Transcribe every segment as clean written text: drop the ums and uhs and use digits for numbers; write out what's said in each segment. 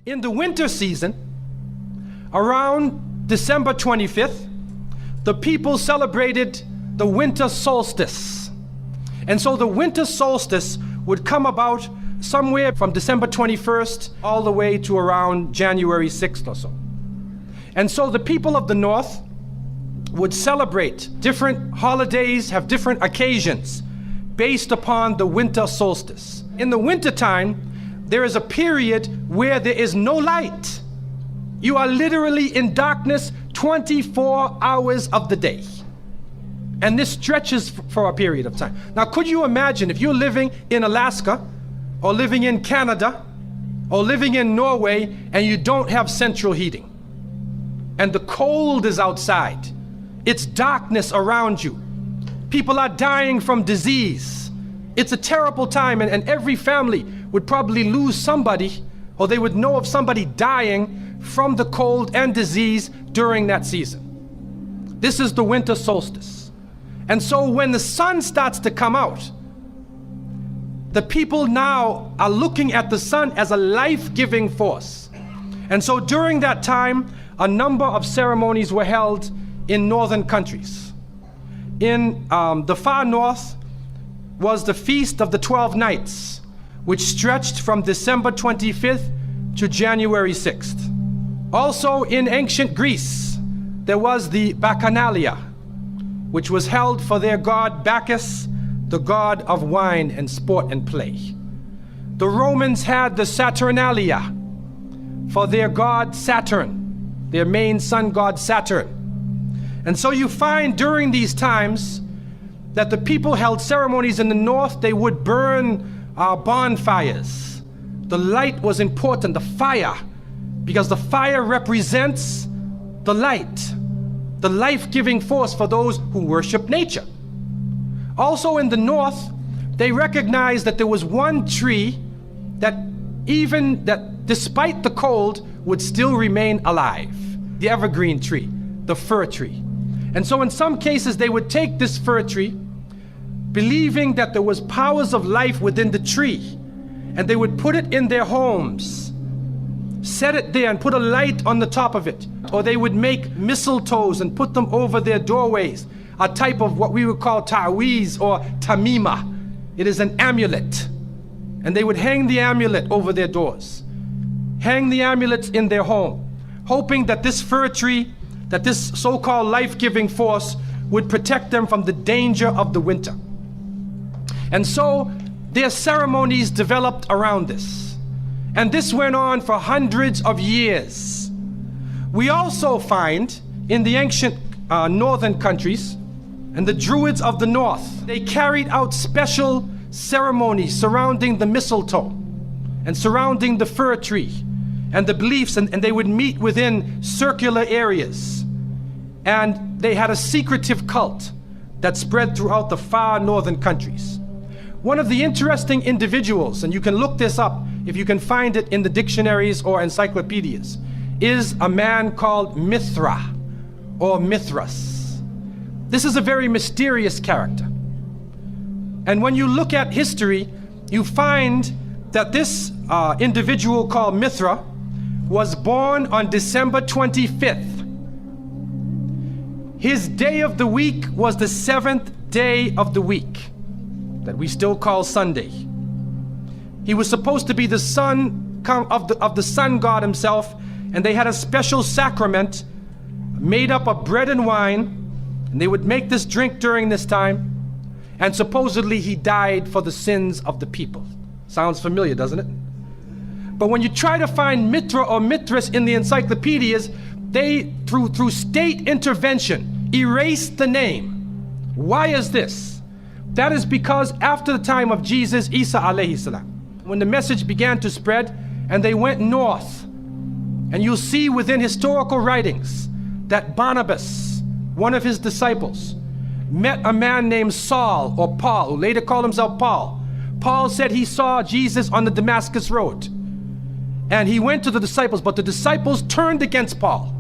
In the winter season, around December 25th, the people celebrated the winter solstice. And so the winter solstice would come about somewhere from December 21st all the way to around January 6th or so. And so the people of the North would celebrate different holidays, have different occasions based upon the winter solstice. In the wintertime, there is a period where there is no light. You are literally in darkness 24 hours of the day. And this stretches for a period of time. Now, could you imagine if you're living in Alaska or living in Canada or living in Norway and you don't have central heating and the cold is outside, it's darkness around you. People are dying from disease. It's a terrible time, and every family would probably lose somebody, or they would know of somebody dying from the cold and disease during that season. This is the winter solstice. And so when the sun starts to come out, the people now are looking at the sun as a life-giving force. And so during that time, a number of ceremonies were held in northern countries. In the far north was the Feast of the 12 Nights, which stretched from December 25th to January 6th. Also in ancient Greece, there was the Bacchanalia, which was held for their god Bacchus, the god of wine and sport and play. The Romans had the Saturnalia for their god Saturn, their main sun god Saturn. And so you find during these times that the people held ceremonies in the north. They would burn bonfires. The light was important, the fire, because the fire represents the light, the life-giving force for those who worship nature. Also in the north, they recognized that there was one tree that despite the cold would still remain alive, the evergreen tree, the fir tree. And so in some cases they would take this fir tree, believing that there was powers of life within the tree, and they would put it in their homes, set it there and put a light on the top of it. Or they would make mistletoes and put them over their doorways, a type of what we would call ta'weez or tamima. It is an amulet. And they would hang the amulet over their doors, hang the amulets in their home, hoping that this fir tree, that this so-called life-giving force would protect them from the danger of the winter. And so their ceremonies developed around this. And this went on for hundreds of years. We also find in the ancient northern countries, and the Druids of the north, they carried out special ceremonies surrounding the mistletoe and surrounding the fir tree and the beliefs, and they would meet within circular areas. And they had a secretive cult that spread throughout the far northern countries. One of the interesting individuals, and you can look this up if you can find it in the dictionaries or encyclopedias, is a man called Mithra or Mithras. This is a very mysterious character. And when you look at history, you find that this individual called Mithra was born on December 25th. His day of the week was the 7th day of the week, that we still call Sunday. He was supposed to be the son of the sun god himself, and they had a special sacrament made up of bread and wine, and they would make this drink during this time, and supposedly he died for the sins of the people. Sounds familiar, doesn't it? But when you try to find Mithra or Mithras in the encyclopedias, they, through state intervention, erased the name. Why is this? That is because after the time of Jesus, Isa alayhi salam, when the message began to spread and they went north, and you'll see within historical writings that Barnabas, one of his disciples, met a man named Saul or Paul, who later called himself Paul. Paul said he saw Jesus on the Damascus road, and he went to the disciples, but the disciples turned against Paul.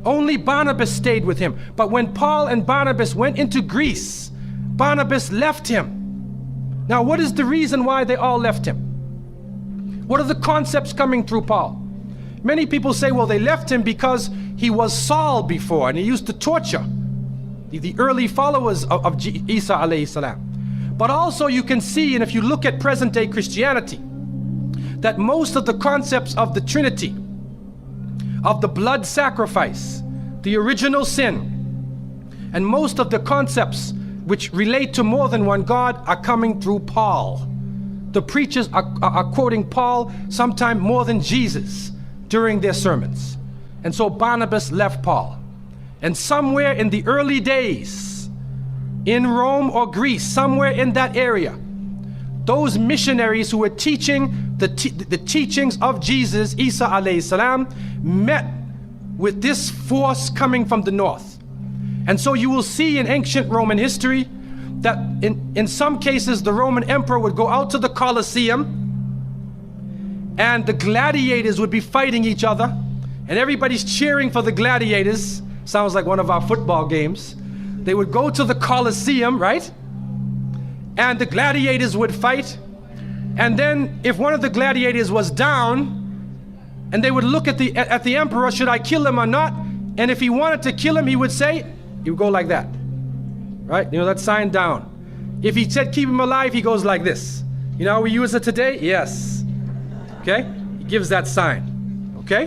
Only Barnabas stayed with him. But when Paul and Barnabas went into Greece, Barnabas left him. Now, what is the reason why they all left him? What are the concepts coming through Paul? Many people say, well, they left him because he was Saul before, and he used to torture the early followers of Isa alayhi salam. But also you can see, and if you look at present day Christianity, that most of the concepts of the Trinity, of the blood sacrifice, the original sin, and most of the concepts which relate to more than one God are coming through Paul. The preachers are quoting Paul sometime more than Jesus during their sermons. And so Barnabas left Paul. And somewhere in the early days, in Rome or Greece, somewhere in that area, those missionaries who were teaching the teachings of Jesus, Isa alayhi salam, met with this force coming from the north. And so you will see in ancient Roman history that in some cases the Roman emperor would go out to the Colosseum and the gladiators would be fighting each other and everybody's cheering for the gladiators. Sounds like one of our football games. They would go to the Colosseum, right? And the gladiators would fight. And then if one of the gladiators was down, and they would look at the emperor, should I kill him or not? And if he wanted to kill him, he would say, he would go like that, right? You know, that sign down. If he said keep him alive, he goes like this. You know how we use it today? Yes. Okay? He gives that sign. Okay?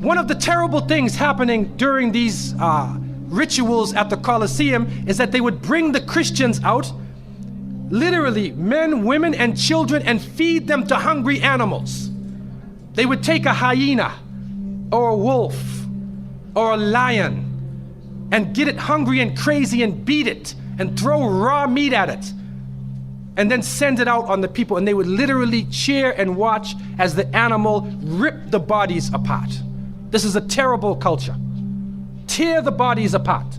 One of the terrible things happening during these rituals at the Colosseum is that they would bring the Christians out, literally men, women, and children, and feed them to hungry animals. They would take a hyena or a wolf or a lion and get it hungry and crazy and beat it and throw raw meat at it and then send it out on the people, and they would literally cheer and watch as the animal ripped the bodies apart. This is a terrible culture. Tear the bodies apart.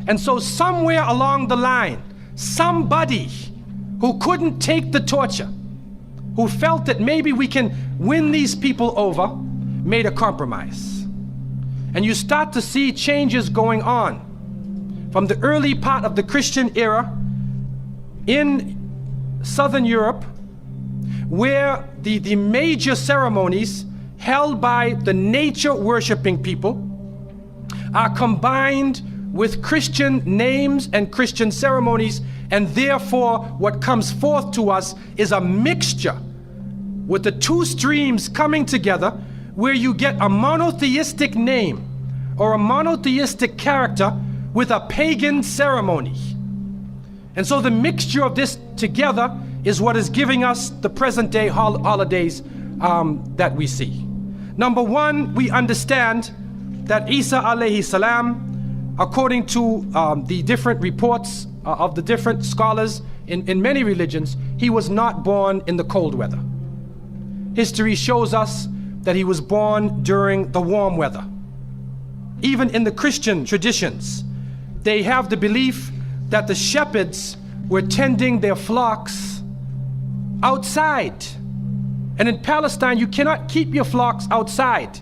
And so somewhere along the line, somebody who couldn't take the torture, who felt that maybe we can win these people over, made a compromise. And you start to see changes going on from the early part of the Christian era in Southern Europe, where the major ceremonies held by the nature worshiping people are combined with Christian names and Christian ceremonies, and therefore what comes forth to us is a mixture with the two streams coming together, where you get a monotheistic name or a monotheistic character with a pagan ceremony. And so the mixture of this together is what is giving us the present day holidays that we see. Number one, we understand that Isa alayhi salam, according to the different reports of the different scholars in many religions, he was not born in the cold weather. History shows us that he was born during the warm weather. Even in the Christian traditions, they have the belief that the shepherds were tending their flocks outside. And in Palestine, you cannot keep your flocks outside.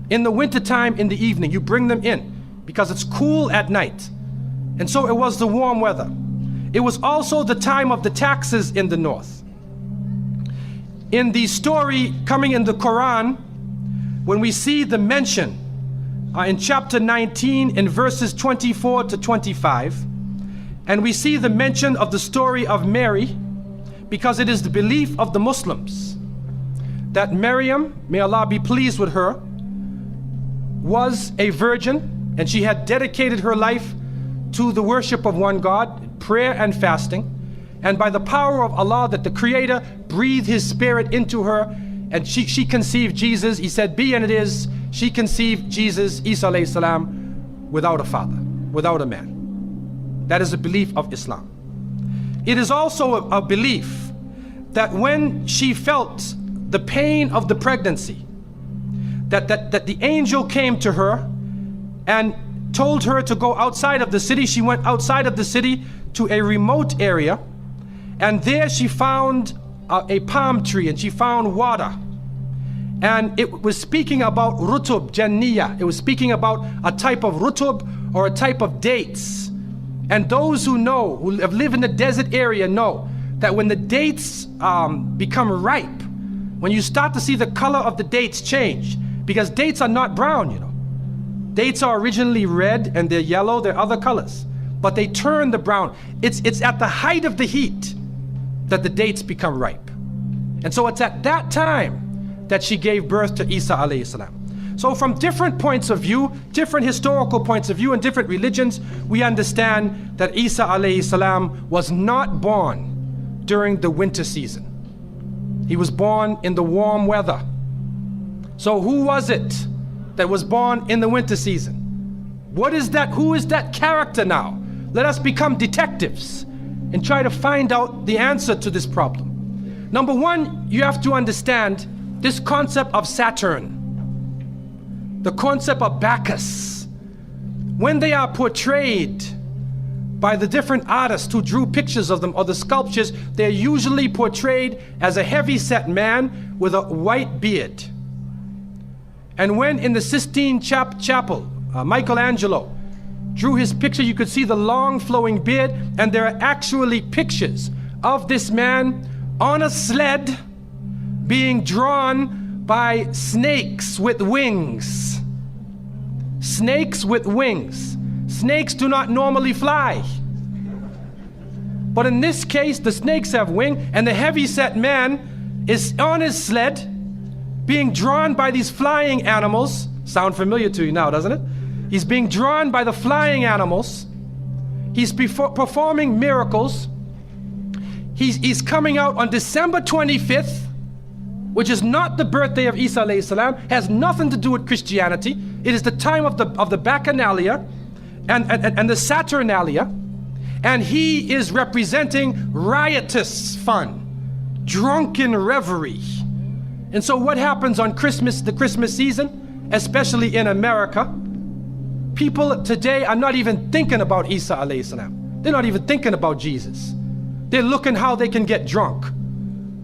In the wintertime, in the evening, you bring them in because it's cool at night. And so it was the warm weather. It was also the time of the taxes in the north. In the story coming in the Quran, when we see the mention in chapter 19 in verses 24 to 25, and we see the mention of the story of Mary, because it is the belief of the Muslims that Maryam, may Allah be pleased with her, was a virgin, and she had dedicated her life to the worship of one God, prayer and fasting, and by the power of Allah, that the Creator breathed His Spirit into her, and she conceived Jesus. He said, be, and it is. She conceived Jesus, Isa alayhi salam, without a father, without a man. That is a belief of Islam. It is also a belief that when she felt the pain of the pregnancy, that the angel came to her and told her to go outside of the city. She went outside of the city to a remote area, and there she found a palm tree, and she found water. And it was speaking about rutub janniya. It was speaking about a type of rutub, or a type of dates. And those who know, who have lived in the desert area, know that when the dates become ripe, when you start to see the color of the dates change, because dates are not brown, you know. Dates are originally red and they're yellow, they're other colors, but they turn the brown. It's at the height of the heat that the dates become ripe. And so it's at that time that she gave birth to Isa alayhi salam. So from different points of view, different historical points of view and different religions, we understand that Isa alayhi salam was not born during the winter season. He was born in the warm weather. So who was it that was born in the winter season? What is that? Who is that character now? Let us become detectives and try to find out the answer to this problem. Number one, you have to understand this concept of Saturn, the concept of Bacchus. When they are portrayed by the different artists who drew pictures of them or the sculptures, they're usually portrayed as a heavy-set man with a white beard. And when in the Sistine Chapel, Michelangelo drew his picture, you could see the long flowing beard, and there are actually pictures of this man on a sled being drawn by snakes with wings. Snakes with wings. Snakes do not normally fly. But in this case, the snakes have wings, and the heavy-set man is on his sled being drawn by these flying animals. Sound familiar to you now, doesn't it? He's being drawn by the flying animals. He's performing miracles. He's coming out on December 25th, which is not the birthday of Isa alayhi salam, has nothing to do with Christianity. It is the time of the Bacchanalia and the Saturnalia, and he is representing riotous fun, drunken revelry. And so what happens on Christmas, the Christmas season, especially in America, people today are not even thinking about Isa alayhi salam. They're not even thinking about Jesus. They're looking how they can get drunk.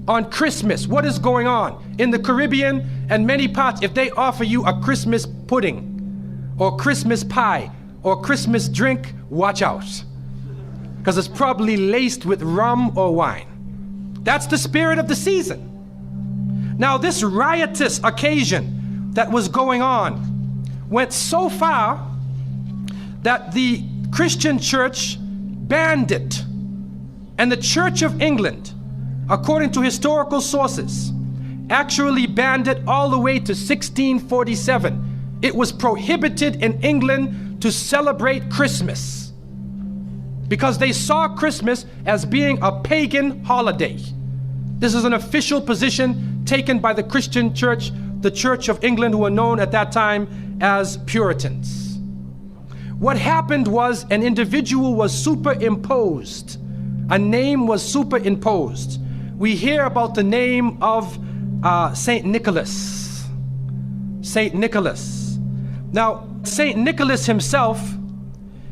On Christmas, what is going on? In the Caribbean and many parts, if they offer you a Christmas pudding or Christmas pie or Christmas drink, watch out. Because it's probably laced with rum or wine. That's the spirit of the season. Now, this riotous occasion that was going on went so far that the Christian church banned it. And the Church of England, according to historical sources, actually banned it all the way to 1647. It was prohibited in England to celebrate Christmas because they saw Christmas as being a pagan holiday. This is an official position taken by the Christian church, the Church of England, who were known at that time as Puritans. What happened was an individual was superimposed. A name was superimposed. We hear about the name of Saint Nicholas. Saint Nicholas. Now, Saint Nicholas himself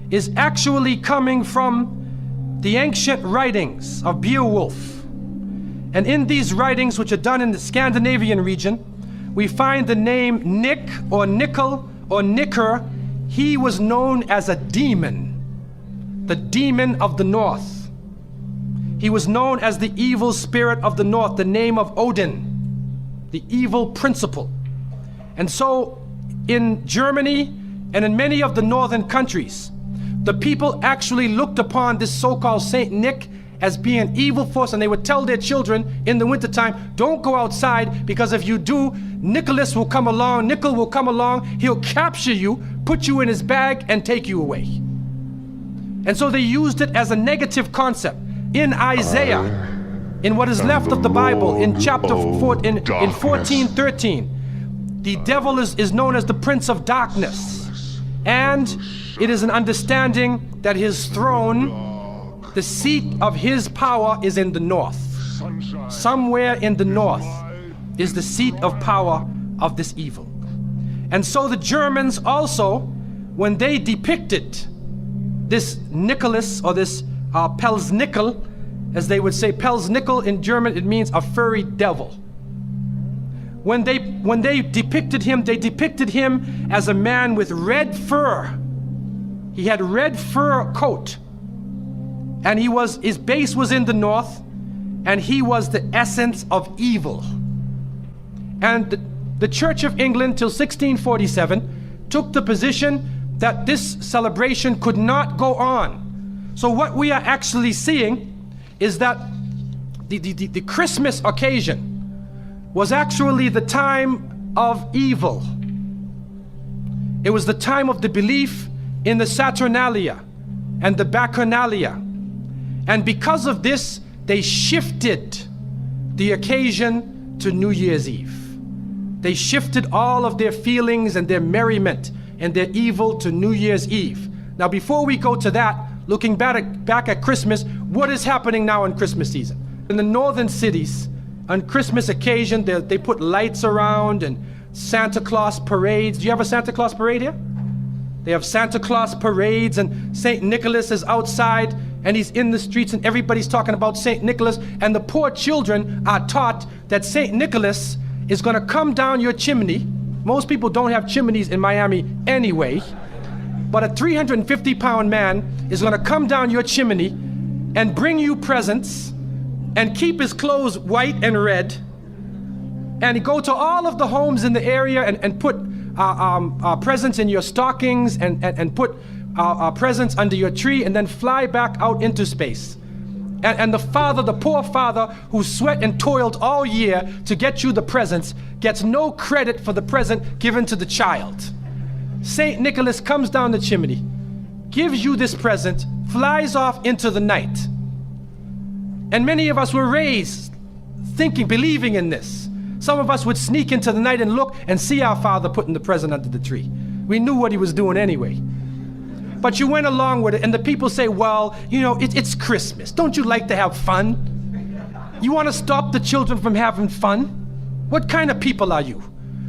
is actually coming from the ancient writings of Beowulf. And in these writings, which are done in the Scandinavian region, we find the name Nick or Nickel or Nicker. He was known as a demon, the demon of the north. He was known as the evil spirit of the north, the name of Odin, the evil principle. And so in Germany and in many of the northern countries, the people actually looked upon this so-called Saint Nick as being an evil force, and they would tell their children in the wintertime, don't go outside, because if you do, Nicholas will come along, Nickel will come along, he'll capture you, put you in his bag, and take you away. And so they used it as a negative concept. In Isaiah, in what is left of the Bible, in chapter 4, in 14:13, the devil is known as the prince of darkness. And it is an understanding that his throne, the seat of his power, is in the north. Somewhere in the north is the seat of power of this evil. And so the Germans also, when they depicted this Nicholas, or this Pelsnickel, as they would say, Pelsnickel in German, it means a furry devil. When they depicted him, they depicted him as a man with red fur. He had red fur coat. And his base was in the north, and he was the essence of evil. And the Church of England till 1647 took the position that this celebration could not go on. So what we are actually seeing is that the Christmas occasion was actually the time of evil. It was the time of the belief in the Saturnalia and the Bacchanalia. And because of this, they shifted the occasion to New Year's Eve. They shifted all of their feelings and their merriment and their evil to New Year's Eve. Now, before we go to that, looking back at Christmas, what is happening now in Christmas season? In the northern cities, on Christmas occasion, they put lights around and Santa Claus parades. Do you have a Santa Claus parade here? They have Santa Claus parades, and St. Nicholas is outside and he's in the streets and everybody's talking about St. Nicholas, and the poor children are taught that St. Nicholas is gonna come down your chimney. Most people don't have chimneys in Miami anyway, but a 350-pound man is gonna come down your chimney and bring you presents and keep his clothes white and red, and go to all of the homes in the area and put presents in your stockings and put presents under your tree, and then fly back out into space. And the poor father who sweat and toiled all year to get you the presents gets no credit for the present given to the child. St. Nicholas comes down the chimney, gives you this present, flies off into the night. And many of us were raised thinking, believing in this. Some of us would sneak into the night and look and see our father putting the present under the tree. We knew what he was doing anyway. But you went along with it, and the people say, well, you know, it's Christmas. Don't you like to have fun? You want to stop the children from having fun? What kind of people are you?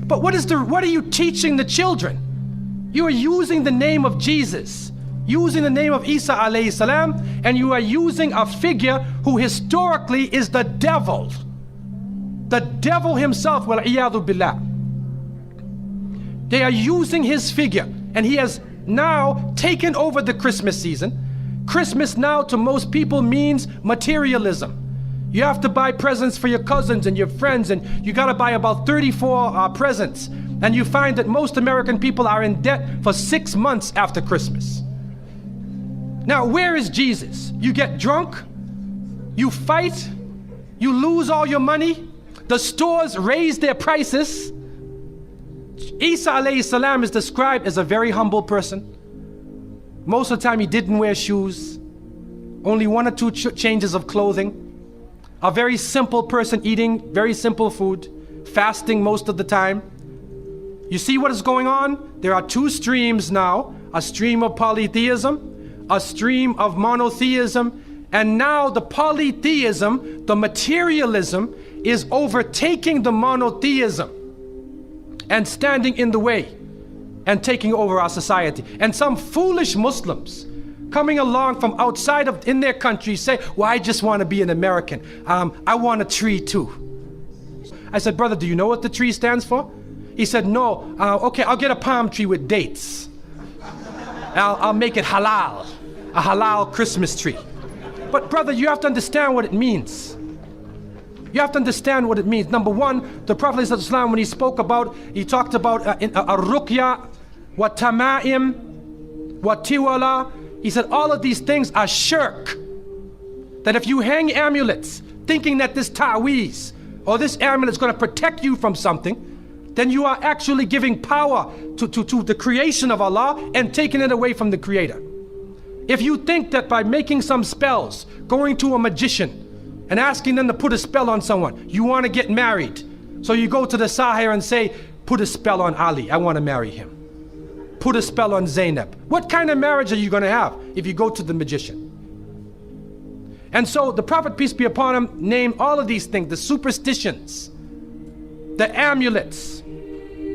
But what are you teaching the children? You are using the name of Jesus, using the name of Isa alayhi salam, and you are using a figure who historically is the devil. The devil himself, wal iyadu billah. They are using his figure, and he has now taken over the Christmas season. Christmas now to most people means materialism. You have to buy presents for your cousins and your friends, and you gotta buy about 34 presents. And you find that most American people are in debt for 6 months after Christmas. Now, where is Jesus? You get drunk, you fight, you lose all your money, the stores raise their prices. Isa alayhi salam is described as a very humble person. Most of the time he didn't wear shoes, only 1 or 2 changes of clothing. A very simple person, eating very simple food, fasting most of the time. You see what is going on? There are 2 streams now, a stream of polytheism, a stream of monotheism, and now the polytheism, the materialism, is overtaking the monotheism and standing in the way and taking over our society. And some foolish Muslims coming along from outside of in their country say, well, I just want to be an American. I want a tree too. I said, brother, do you know what the tree stands for? He said, no. Okay, I'll get a palm tree with dates. I'll make it halal, a halal Christmas tree. But brother, you have to understand what it means. You have to understand what it means. Number one, the Prophet ﷺ, when he spoke about, he talked about ar-ruqya, wa tama'im, wa tiwala. He said all of these things are shirk. That if you hang amulets thinking that this ta'weez or this amulet is going to protect you from something, then you are actually giving power to the creation of Allah and taking it away from the Creator. If you think that by making some spells, going to a magician and asking them to put a spell on someone, you want to get married, so you go to the Sahir and say, put a spell on Ali, I want to marry him. Put a spell on Zainab. What kind of marriage are you going to have if you go to the magician? And so the Prophet, peace be upon him, named all of these things, the superstitions, the amulets,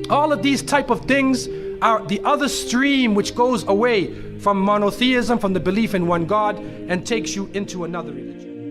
all of these type of things are the other stream which goes away from monotheism, from the belief in one God, and takes you into another religion.